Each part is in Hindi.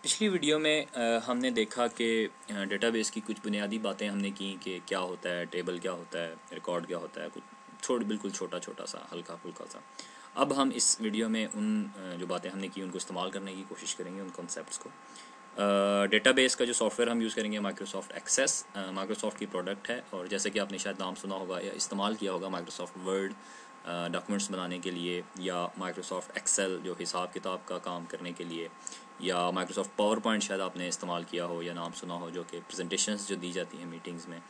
पिछली वीडियो में हमने देखा कि डेटाबेस की कुछ बुनियादी बातें हमने की कि क्या होता है, टेबल क्या होता है, रिकॉर्ड क्या होता है, कुछ बिल्कुल छोटा छोटा सा हल्का फुल्का सा। अब हम इस वीडियो में उन जो बातें हमने की उनको इस्तेमाल करने की कोशिश करेंगे, उन कॉन्सेप्ट्स को। डेटाबेस का जो सॉफ्टवेयर हम यूज़ करेंगे माइक्रोसॉफ्ट एक्सेस, माइक्रोसॉफ्ट की प्रोडक्ट है। और जैसे कि आपने शायद नाम सुना होगा या इस्तेमाल किया होगा माइक्रोसॉफ्ट वर्ड डॉक्यूमेंट्स बनाने के लिए, या माइक्रोसॉफ्ट एक्सेल जो हिसाब किताब का काम करने के लिए, या माइक्रोसॉफ्ट पावर पॉइंट शायद आपने इस्तेमाल किया हो या नाम सुना हो, जो कि प्रेजेंटेशंस जो दी जाती हैं मीटिंग्स में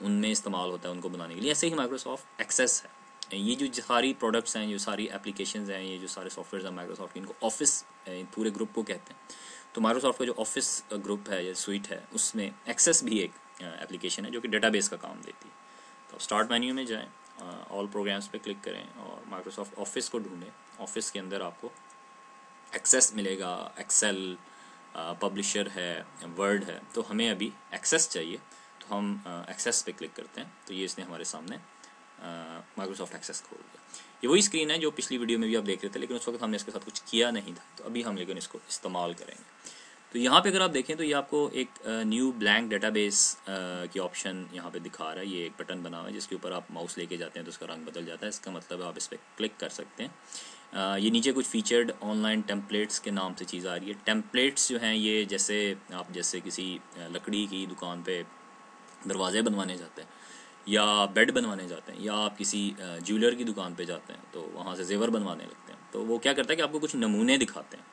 उनमें इस्तेमाल होता है उनको बनाने के लिए। ऐसे ही माइक्रोसॉफ्ट एक्सेस है। ये जो सारी प्रोडक्ट्स हैं, जो सारी एप्लीकेशंस हैं, ये जो सारे सॉफ्टवेयर हैं माइक्रोसॉफ्ट, इनको ऑफिस पूरे ग्रुप को कहते हैं। तो माइक्रोसॉफ्ट का जो ऑफिस ग्रुप है या स्वीट है, उसमें एक्सेस भी एक एप्लीकेशन है जो कि डेटाबेस का काम देती है। तो स्टार्ट मेन्यू में जाएं, ऑल प्रोग्राम्स पे क्लिक करें और माइक्रोसॉफ्ट ऑफिस को ढूंढें। ऑफिस के अंदर आपको एक्सेस मिलेगा, एक्सेल, पब्लिशर है, वर्ड है। तो हमें अभी एक्सेस चाहिए, तो हम एक्सेस पे क्लिक करते हैं। तो ये इसने हमारे सामने माइक्रोसॉफ्ट एक्सेस खोल दिया। ये वही स्क्रीन है जो पिछली वीडियो में भी आप देख रहे थे, लेकिन उस वक्त हमने इसके साथ कुछ किया नहीं था। तो अभी हम लेकिन इसको इस्तेमाल करेंगे। तो यहाँ पे अगर आप देखें तो ये आपको एक न्यू ब्लैंक डेटाबेस की ऑप्शन यहाँ पे दिखा रहा है। ये एक बटन बना हुआ है जिसके ऊपर आप माउस लेके जाते हैं तो उसका रंग बदल जाता है। इसका मतलब आप इस पर क्लिक कर सकते हैं। ये नीचे कुछ फीचर्ड ऑनलाइन टेम्पलेट्स के नाम से चीज़ आ रही है। टेम्पलेट्स जो हैं ये जैसे किसी लकड़ी की दुकान पे दरवाजे बनवाने जाते हैं, या बेड बनवाने जाते हैं, या आप किसी ज्वेलर की दुकान पे जाते हैं तो वहाँ से जेवर बनवाने लगते हैं। तो वो क्या करता है कि आपको कुछ नमूने दिखाते हैं।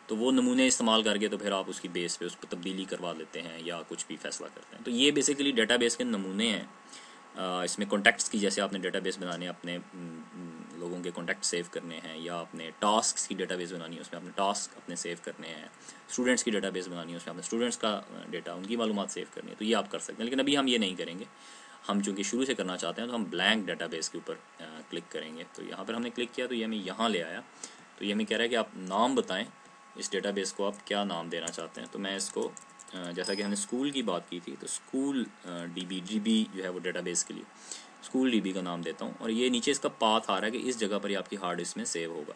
तो वो नमूने इस्तेमाल करके तो फिर आप उसकी बेस पे उस पर तब्दीली करवा लेते हैं या कुछ भी फैसला करते हैं। तो ये बेसिकली डेटाबेस के नमूने हैं। इसमें कॉन्टैक्ट्स की, जैसे आपने डेटाबेस बनाने, अपने लोगों के कॉन्टैक्ट सेव करने हैं, या अपने टास्क की डेटाबेस बनानी है, उसमें अपने टास्क अपने सेव करने हैं। स्टूडेंट्स की डेटाबेस बनानी है, उसमें अपने स्टूडेंट्स का डेटा, उनकी मालूमात सेव करनी है। तो ये आप कर सकते हैं, लेकिन अभी हम ये नहीं करेंगे। हम चूँकि शुरू से करना चाहते हैं तो हम ब्लैंक डेटाबेस के ऊपर क्लिक करेंगे। तो यहाँ पर हमने क्लिक किया तो ये हमें यहाँ ले आया। तो ये हमें कह रहा है कि आप नाम बताएं, इस डेटाबेस को आप क्या नाम देना चाहते हैं। तो मैं इसको जैसा कि हमने स्कूल की बात की थी, तो स्कूल डीबी जो है वो डेटाबेस के लिए स्कूल डीबी का नाम देता हूँ। और ये नीचे इसका पाथ आ रहा है कि इस जगह पर ही आपकी हार्ड डिस्क में सेव होगा।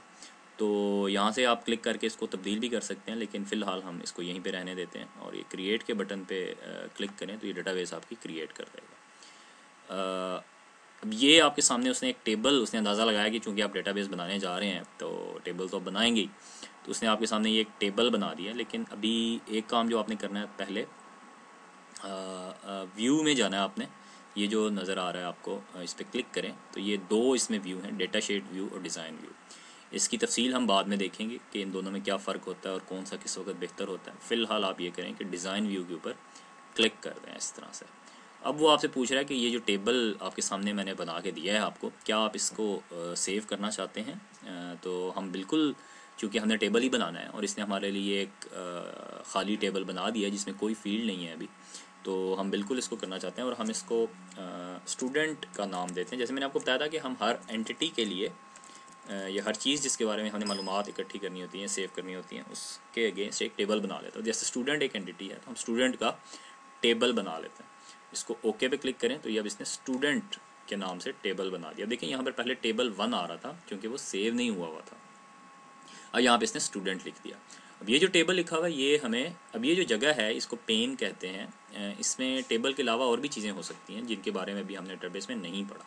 तो यहाँ से आप क्लिक करके इसको तब्दील भी कर सकते हैं, लेकिन फ़िलहाल हम इसको यहीं पे रहने देते हैं। और ये क्रिएट के बटन पे क्लिक करें तो ये डेटाबेस आपकी क्रिएट कर देगा। अब ये आपके सामने उसने एक टेबल, उसने अंदाज़ा लगाया कि चूँकि आप डेटाबेस बनाने जा रहे हैं तो टेबल तो आप बनाएंगे ही। तो उसने आपके सामने ये एक टेबल बना दिया। लेकिन अभी एक काम जो आपने करना है, पहले व्यू में जाना है आपने। ये जो नज़र आ रहा है आपको, इस पर क्लिक करें तो ये दो इसमें व्यू हैं, डेटा शीट व्यू और डिज़ाइन व्यू। इसकी तफसील हम बाद में देखेंगे कि इन दोनों में क्या फ़र्क होता है और कौन सा किस वक्त बेहतर होता है। फ़िलहाल आप ये करें कि डिज़ाइन व्यू के ऊपर क्लिक कर दें इस तरह से। अब वो आपसे पूछ रहा है कि ये जो टेबल आपके सामने मैंने बना के दिया है आपको, क्या आप इसको सेव करना चाहते हैं। तो हम बिल्कुल, चूँकि हमने टेबल ही बनाना है और इसने हमारे लिए एक ख़ाली टेबल बना दिया है जिसमें कोई फील्ड नहीं है अभी, तो हम बिल्कुल इसको करना चाहते हैं। और हम इसको स्टूडेंट का नाम देते हैं। जैसे मैंने आपको बताया था कि हम हर एंटिटी के लिए या हर चीज़ जिसके बारे में हमने मालूमात इकट्ठी करनी होती हैं, सेव करनी होती हैं, उसके अगेंस्ट एक टेबल बना लेते हैं। जैसे स्टूडेंट एक एंटिटी है तो हम स्टूडेंट का टेबल बना लेते हैं। इसको ओके पे क्लिक करें तो ये अब इसने स्टूडेंट के नाम से टेबल बना दिया। देखिए यहाँ पर पहले टेबल 1 आ रहा था क्योंकि वो सेव नहीं हुआ था। अब यहाँ पे इसने स्टूडेंट लिख दिया। अब ये जो टेबल लिखा हुआ है ये हमें, अब ये जो जगह है इसको पेन कहते हैं। इसमें टेबल के अलावा और भी चीज़ें हो सकती हैं जिनके बारे में भी हमने डेटाबेस में नहीं पढ़ा।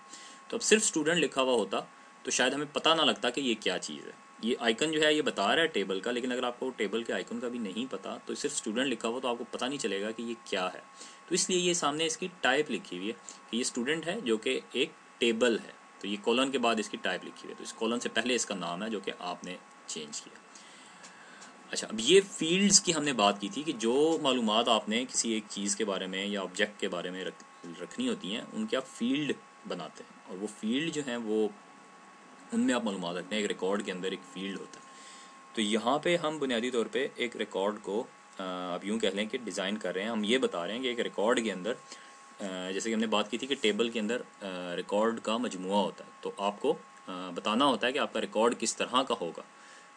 तो अब सिर्फ स्टूडेंट लिखा हुआ होता तो शायद हमें पता ना लगता कि ये क्या चीज़ है। ये आइकन जो है ये बता रहा है टेबल का, लेकिन अगर आपको टेबल के आइकन का भी नहीं पता तो सिर्फ स्टूडेंट लिखा हुआ तो आपको पता नहीं चलेगा कि ये क्या है। तो इसलिए ये सामने इसकी टाइप लिखी हुई है कि ये स्टूडेंट है जो कि एक टेबल है। तो ये कॉलन के बाद इसकी टाइप लिखी हुई है। तो इस कॉलन से पहले इसका नाम है जो कि आपने चेंज किया। अच्छा, अब ये फील्ड्स की हमने बात की थी कि जो मालूमात आपने किसी एक चीज़ के बारे में या ऑब्जेक्ट के बारे में रखनी होती हैं, उनके आप फील्ड बनाते हैं। और वो फील्ड जो हैं वो उनमें आप मालूमात रखते हैं। एक रिकॉर्ड के अंदर एक फ़ील्ड होता है। तो यहाँ पे हम बुनियादी तौर पे एक रिकॉर्ड को अब यूँ कह लें कि डिज़ाइन कर रहे हैं। हम ये बता रहे हैं कि एक रिकॉर्ड के अंदर जैसे कि हमने बात की थी कि टेबल के अंदर रिकॉर्ड का मजमुआ होता है। तो आपको बताना होता है कि आपका रिकॉर्ड किस तरह का होगा।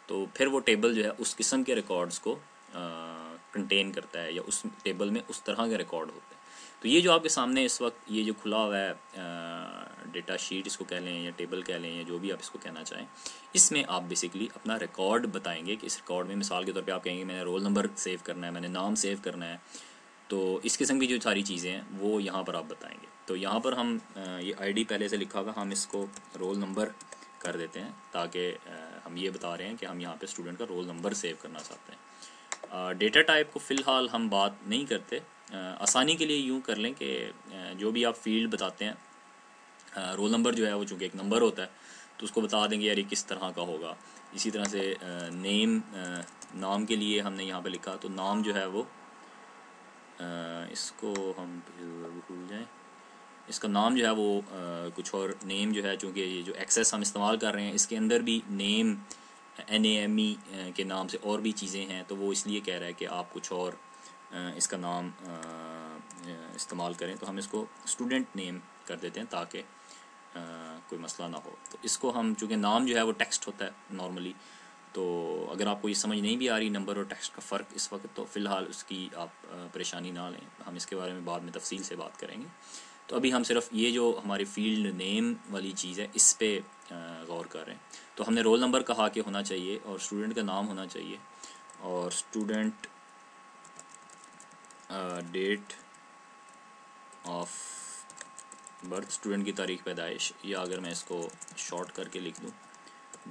तो फिर वो टेबल जो है उस किस्म के रिकॉर्ड्स को कंटेन करता है या उस टेबल में उस तरह के रिकॉर्ड होते हैं। तो ये जो आपके सामने इस वक्त ये जो खुला हुआ है डेटा शीट इसको कह लें या टेबल कह लें या जो भी आप इसको कहना चाहें, इसमें आप बेसिकली अपना रिकॉर्ड बताएंगे कि इस रिकॉर्ड में मिसाल के तौर पे आप कहेंगे मैंने रोल नंबर सेव करना है, मैंने नाम सेव करना है, तो इस किस्म की जो सारी चीज़ें हैं वो यहाँ पर आप बताएंगे। तो यहाँ पर हम ये आईडी पहले से लिखा हुआ, हम इसको रोल नंबर कर देते हैं ताकि हम ये बता रहे हैं कि हम यहाँ पे स्टूडेंट का रोल नंबर सेव करना चाहते हैं। डेटा टाइप को फ़िलहाल हम बात नहीं करते, आसानी के लिए यूँ कर लें कि जो भी आप फील्ड बताते हैं, रोल नंबर जो है वो चूँकि एक नंबर होता है तो उसको बता देंगे यार ये किस तरह का होगा। इसी तरह से नेम, नाम के लिए हमने यहाँ पे लिखा, तो नाम जो है वो इसको हम भूल जाएं, इसका नाम जो है वो कुछ और नेम जो है, चूँकि ये जो एक्सेस हम इस्तेमाल कर रहे हैं इसके अंदर भी नेम NAME के नाम से और भी चीज़ें हैं, तो वो इसलिए कह रहा है कि आप कुछ और इसका नाम इस्तेमाल करें, तो हम इसको स्टूडेंट नेम कर देते हैं ताकि कोई मसला ना हो। तो इसको हम, चूँकि नाम जो है वो टेक्स्ट होता है नॉर्मली, तो अगर आपको ये समझ नहीं भी आ रही नंबर और टेक्स्ट का फ़र्क इस वक्त, तो फ़िलहाल उसकी आप परेशानी ना लें, हम इसके बारे में बाद में तफसील से बात करेंगे। तो अभी हम सिर्फ ये जो हमारी फील्ड नेम वाली चीज़ है इस पे गौर कर रहे हैं। तो हमने रोल नंबर कहा कि होना चाहिए और स्टूडेंट का नाम होना चाहिए और student date of birth, student की तारीख पैदाइश, या अगर मैं इसको शॉर्ट करके लिख दूँ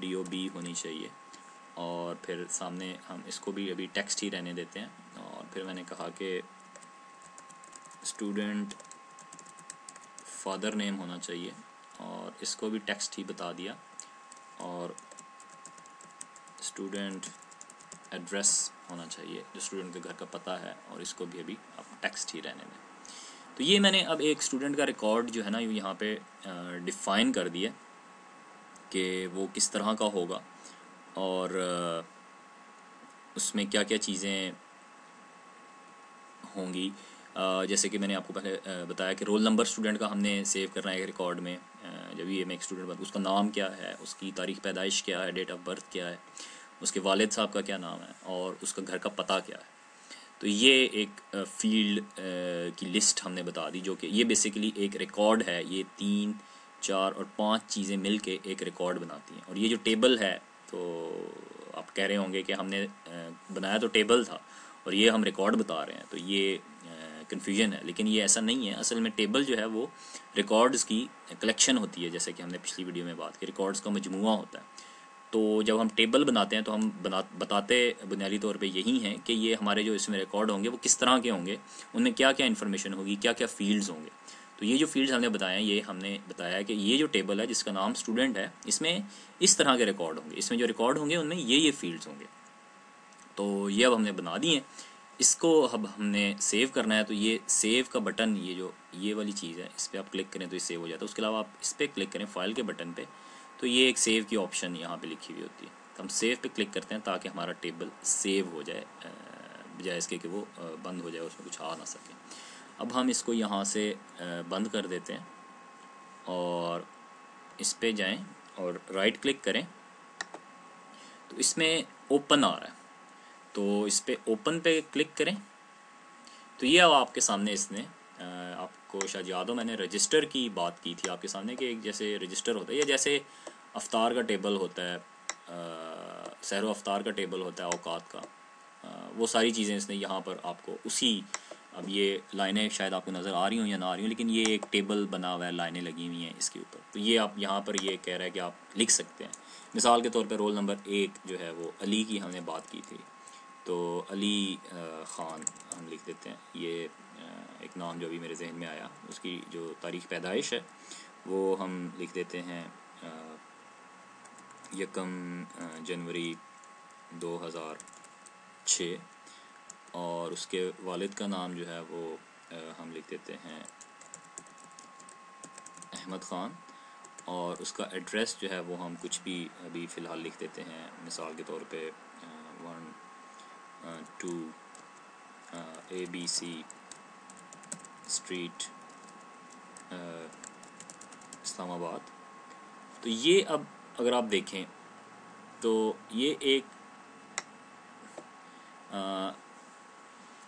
DOB होनी चाहिए। और फिर सामने हम इसको भी अभी टेक्स्ट ही रहने देते हैं। और फिर मैंने कहा कि स्टूडेंट फादर नेम होना चाहिए और इसको भी टेक्स्ट ही बता दिया। और स्टूडेंट एड्रेस होना चाहिए, जो स्टूडेंट के घर का पता है, और इसको भी अभी आप टेक्स्ट ही रहने दें। तो ये मैंने अब एक स्टूडेंट का रिकॉर्ड जो है ना यहाँ पे डिफ़ाइन कर दिया कि वो किस तरह का होगा और उसमें क्या क्या चीज़ें होंगी। जैसे कि मैंने आपको पहले बताया कि रोल नंबर स्टूडेंट का हमने सेव करना है एक रिकॉर्ड में। जब ये मैं एक स्टूडेंट बन, उसका नाम क्या है, उसकी तारीख पैदाइश क्या है, डेट ऑफ बर्थ क्या है, उसके वालिद साहब का क्या नाम है और उसका घर का पता क्या है। तो ये एक फील्ड की लिस्ट हमने बता दी, जो कि ये बेसिकली एक रिकॉर्ड है। ये 3, 4 और 5 चीज़ें मिल के एक रिकॉर्ड बनाती हैं। और ये जो टेबल है, तो आप कह रहे होंगे कि हमने बनाया तो टेबल था और ये हम रिकॉर्ड बता रहे हैं, तो ये कन्फ्यूजन है। लेकिन ये ऐसा नहीं है, असल में टेबल जो है वो रिकॉर्ड्स की कलेक्शन होती है। जैसे कि हमने पिछली वीडियो में बात की, रिकॉर्ड्स का मजमूआ होता है। तो जब हम टेबल बनाते हैं तो हम बताते बुनियादी तौर पे यही हैं कि ये हमारे जो इसमें रिकॉर्ड होंगे वो किस तरह के होंगे, उनमें क्या क्या इन्फॉर्मेशन होगी, क्या क्या फील्ड्स होंगे। तो ये जो फील्ड्स हमने बताए हैं, ये हमने बताया कि ये जो टेबल है जिसका नाम स्टूडेंट है, इसमें इस तरह के रिकॉर्ड होंगे, इसमें जो रिकॉर्ड होंगे उनमें ये फील्ड्स होंगे। तो ये अब हमने बना दिए। इसको अब हमने सेव करना है, तो ये सेव का बटन, ये जो ये वाली चीज़ है, इस पर आप क्लिक करें तो ये सेव हो जाता है। उसके अलावा आप इस पर क्लिक करें फाइल के बटन पे, तो ये एक सेव की ऑप्शन यहाँ पे लिखी हुई होती है। तो हम सेव पे क्लिक करते हैं ताकि हमारा टेबल सेव हो जाए, बजाय इसके कि वो बंद हो जाए, उसमें कुछ आ ना सके। अब हम इसको यहाँ से बंद कर देते हैं और इस पर जाएँ और राइट क्लिक करें, तो इसमें ओपन आ रहा है, तो इस पर ओपन पे क्लिक करें। तो ये अब आपके सामने इसने आपको शायद याद हो, मैंने रजिस्टर की बात की थी आपके सामने कि एक जैसे रजिस्टर होता है या जैसे अफ्तार का टेबल होता है, सहर अफ्तार का टेबल होता है, औकात का, वो सारी चीज़ें इसने यहाँ पर आपको उसी, अब ये लाइनें शायद आपको नज़र आ रही हों या ना आ रही हों, लेकिन ये एक टेबल बना हुआ है, लाइनें लगी हुई हैं इसके ऊपर। तो ये आप यहाँ पर ये कह रहा है कि आप लिख सकते हैं। मिसाल के तौर पर रोल नंबर 1 जो है वो अली की हमने बात की थी, तो अली ख़ान हम लिख देते हैं। ये एक नाम जो अभी मेरे जहन में आया, उसकी जो तारीख़ पैदाइश है वो हम लिख देते हैं 1 जनवरी 2006, और उसके वालिद का नाम जो है वो हम लिख देते हैं अहमद ख़ान, और उसका एड्रेस जो है वो हम कुछ भी अभी फ़िलहाल लिख देते हैं। मिसाल के तौर पे 1-2 ABC स्ट्रीट इस्लामाबाद। तो ये अब अगर आप देखें तो ये एक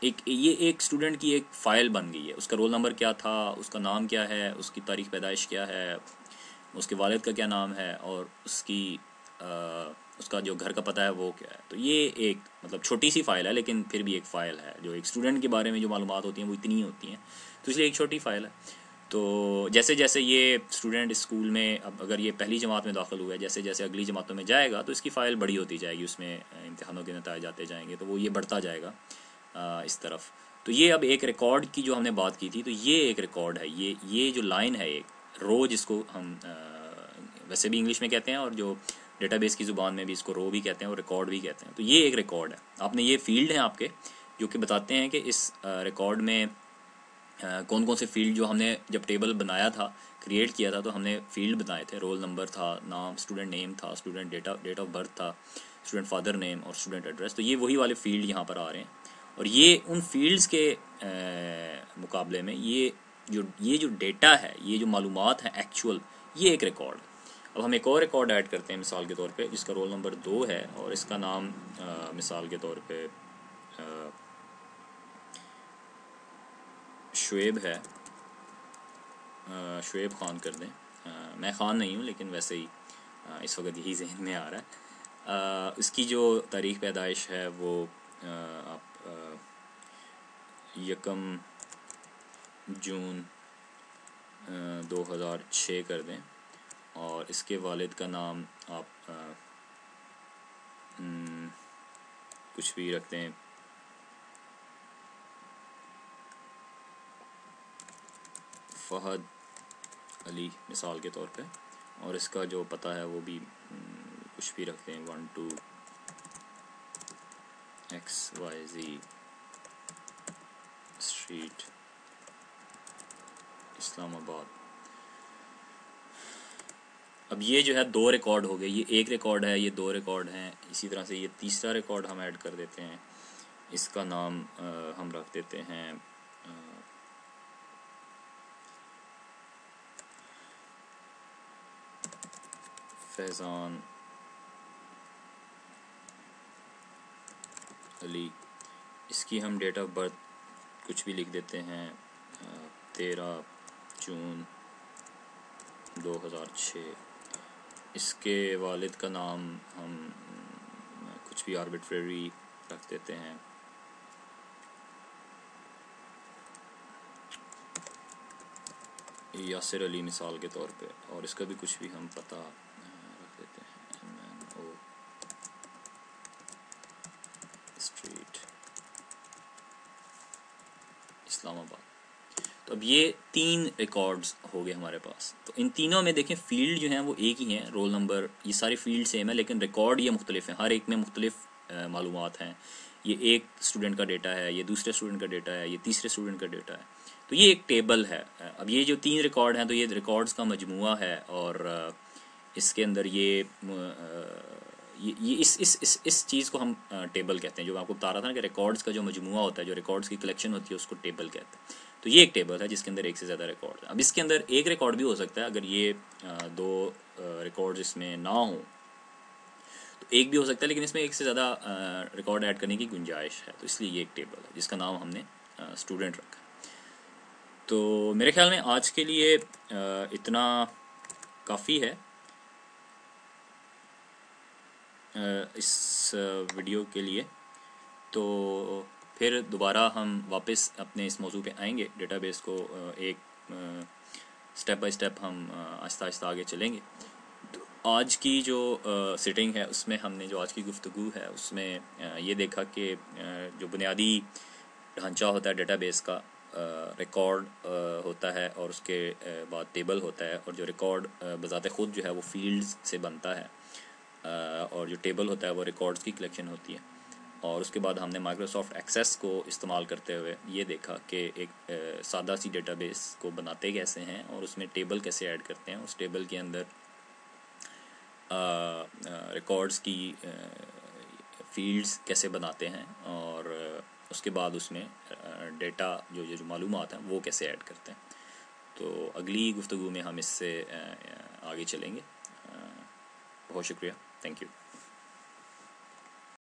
ये एक स्टूडेंट की एक फ़ाइल बन गई है। उसका रोल नंबर क्या था, उसका नाम क्या है, उसकी तारीख़ पैदाइश क्या है, उसके वालिद का क्या नाम है, और उसका जो घर का पता है वो क्या है। तो ये एक मतलब छोटी सी फ़ाइल है, लेकिन फिर भी एक फ़ाइल है। जो एक स्टूडेंट के बारे में जो मालूमात होती हैं वो इतनी होती हैं, तो इसलिए एक छोटी फ़ाइल है। तो जैसे जैसे ये स्टूडेंट स्कूल में, अब अगर ये पहली जमात में दाखिल हुआ है, जैसे जैसे अगली जमातों में जाएगा तो इसकी फ़ाइल बड़ी होती जाएगी, उसमें इम्तिहानों के नतीजे आते जाएंगे, तो वो ये बढ़ता जाएगा इस तरफ। तो ये अब एक रिकॉर्ड की जो हमने बात की थी, तो ये एक रिकॉर्ड है। ये जो लाइन है, एक रो, जिसको हम वैसे भी इंग्लिश में कहते हैं, और जो डेटाबेस की ज़ुबान में भी इसको रो भी कहते हैं और रिकॉर्ड भी कहते हैं। तो ये एक रिकॉर्ड है। आपने ये फील्ड हैं आपके, जो कि बताते हैं कि इस रिकॉर्ड में कौन कौन से फील्ड, जो हमने जब टेबल बनाया था, क्रिएट किया था, तो हमने फील्ड बनाए थे। रोल नंबर था, नाम, स्टूडेंट नेम था, स्टूडेंट डेट ऑफ बर्थ था, स्टूडेंट फादर नेम और स्टूडेंट एड्रेस। तो ये वही वाले फील्ड यहाँ पर आ रहे हैं, और ये उन फील्ड्स के मुकाबले में ये जो डेटा है, ये जो मालूमात है एक्चुअल, ये एक रिकॉर्ड। अब हम एक और रिकॉर्ड ऐड करते हैं मिसाल के तौर पे, जिसका रोल नंबर 2 है, और इसका नाम मिसाल के तौर पे शुएब है। शुएब ख़ान कर दें। मैं ख़ान नहीं हूँ, लेकिन वैसे ही इस वक्त यही जहन में आ रहा है। इसकी जो तारीख़ पैदाइश है वो आप 1 जून 2006 कर दें, और इसके वालिद का नाम आप कुछ भी रखते हैं, फ़हद अली मिसाल के तौर पे, और इसका जो पता है वो भी कुछ भी रखते हैं, 12 XYZ स्ट्रीट, इस्लामाबाद। अब ये जो है 2 रिकॉर्ड हो गए, ये एक रिकॉर्ड है, ये 2 रिकॉर्ड हैं। इसी तरह से ये तीसरा रिकॉर्ड हम ऐड कर देते हैं। इसका नाम हम रख देते हैं फैज़ान अली। इसकी हम डेट ऑफ बर्थ कुछ भी लिख देते हैं, 13 जून 2006। इसके वालिद का नाम हम कुछ भी आर्बिट्रेरी रख देते हैं, यासिर अली मिसाल के तौर पे, और इसका भी कुछ भी हम पता रख देते हैं, MNO स्ट्रीट, इस्लामाबाद। तो अब ये 3 रिकॉर्ड्स हो गए हमारे पास। तो इन तीनों में देखें फील्ड जो हैं वो एक ही हैं, रोल नंबर, ये सारी फील्ड सेम है, लेकिन रिकॉर्ड ये मुख्तलिफ हैं, हर एक में मुख्तलिफ मालूमात हैं। ये एक स्टूडेंट का डेटा है, ये दूसरे स्टूडेंट का डेटा है, ये तीसरे स्टूडेंट का डेटा है। तो ये एक टेबल है। अब ये जो 3 रिकॉर्ड हैं, तो ये रिकॉर्ड्स का मजमूआ है, और इसके अंदर ये इस चीज़ को हम टेबल कहते हैं। जो मैं आपको बता रहा था ना कि रिकॉर्ड्स का जो मजमूआ होता है, जो रिकॉर्ड्स की कलेक्शन होती है, उसको टेबल कहते हैं। तो ये एक टेबल है जिसके अंदर एक से ज़्यादा रिकॉर्ड है। अब इसके अंदर एक रिकॉर्ड भी हो सकता है, अगर ये 2 रिकॉर्ड्स इसमें ना हो तो एक भी हो सकता है, लेकिन इसमें एक से ज़्यादा रिकॉर्ड ऐड करने की गुंजाइश है। तो इसलिए ये एक टेबल है जिसका नाम हमने स्टूडेंट रखा। तो मेरे ख्याल में आज के लिए इतना काफ़ी है इस वीडियो के लिए। तो फिर दोबारा हम वापस अपने इस मौजू पे आएंगे, डेटाबेस को एक स्टेप बाय स्टेप हम आहिस्ता आहिस्ता आगे चलेंगे। तो आज की जो सिटिंग है, उसमें हमने जो आज की गुफ्तगू है उसमें ये देखा कि जो बुनियादी ढांचा होता है डेटाबेस का, रिकॉर्ड होता है, और उसके बाद टेबल होता है, और जो रिकॉर्ड बज़ाते ख़ुद जो है वो फील्ड्स से बनता है, और जो टेबल होता है वो रिकॉर्ड्स की कलेक्शन होती है। और उसके बाद हमने माइक्रोसॉफ्ट एक्सेस को इस्तेमाल करते हुए ये देखा कि एक सादा सी डेटाबेस को बनाते कैसे हैं, और उसमें टेबल कैसे ऐड करते हैं, उस टेबल के अंदर रिकॉर्ड्स की फील्ड्स कैसे बनाते हैं, और उसके बाद उसमें डेटा जो मालूमात हैं वो कैसे ऐड करते हैं। तो अगली गुफ्तगू में हम इससे आगे चलेंगे। बहुत शुक्रिया, थैंक यू।